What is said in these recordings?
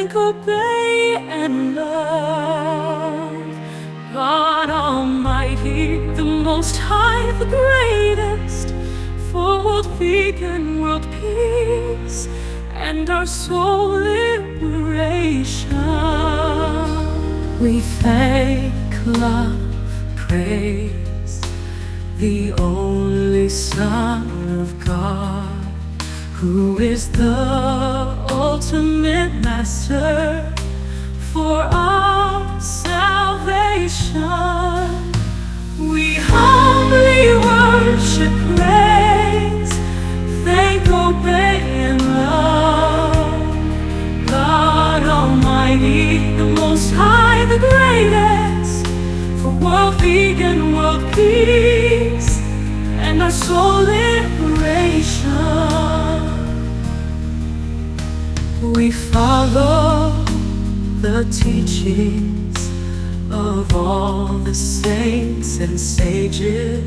thank, obey, and love. God Almighty, the Most High, the greatest, for world vegan, world peace, and our soul liberation. We thank, love, praise the only Son of God, who is the ultimate Master for our salvation. We humbly worship, praise, thank, obey, and love. God Almighty, the Most High, the greatest, for world vegan, world peace, and our soul liberation. We follow the teachings of all the saints and sages.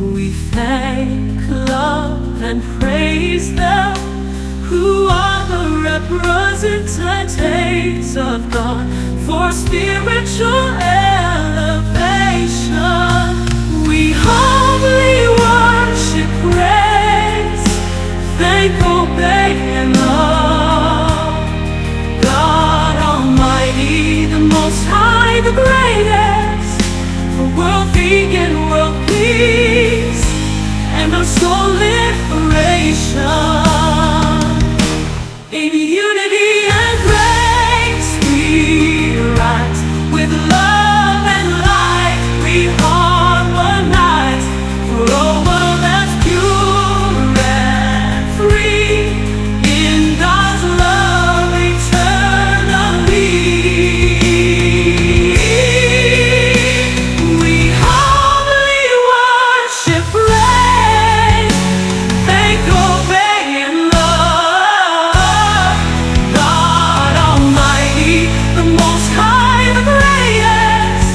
We thank, love, and praise them, who are the representatives of God for spiritual elevation. We humbly worship, praise, thank, obey, and love. God Almighty, the Most High, the greatest, for world vegan, world peace, and our soul liberation. In unity and grace we rise, with love and light we harmonize, for a world that's pure and free, in God's love eternally. We humbly worship, praise, thank, obey, and love. God Almighty, the Most High, the greatest,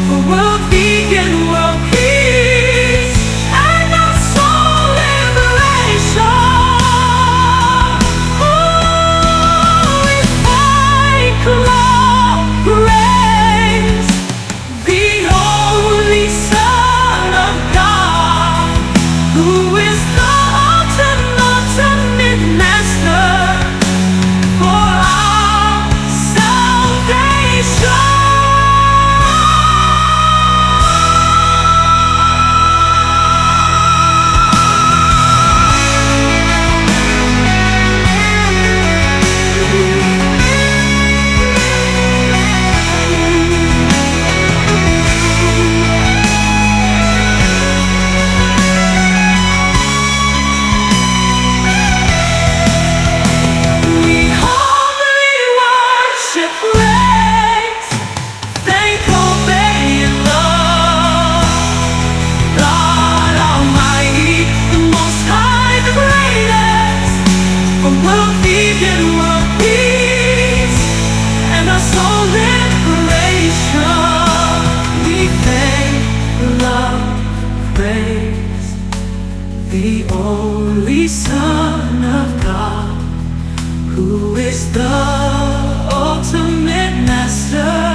for world vegan, world peace, and our soul liberation. We thank, love, praise the only Son of God, who is the ultimate Master for our salvation. We humbly worship, praise, thank, obey, and love. God Almighty, the Most High, the greatest, for world vegan, world peace, and our soul liberation. We thank, love, praise the only Son of God, who is the ultimate Master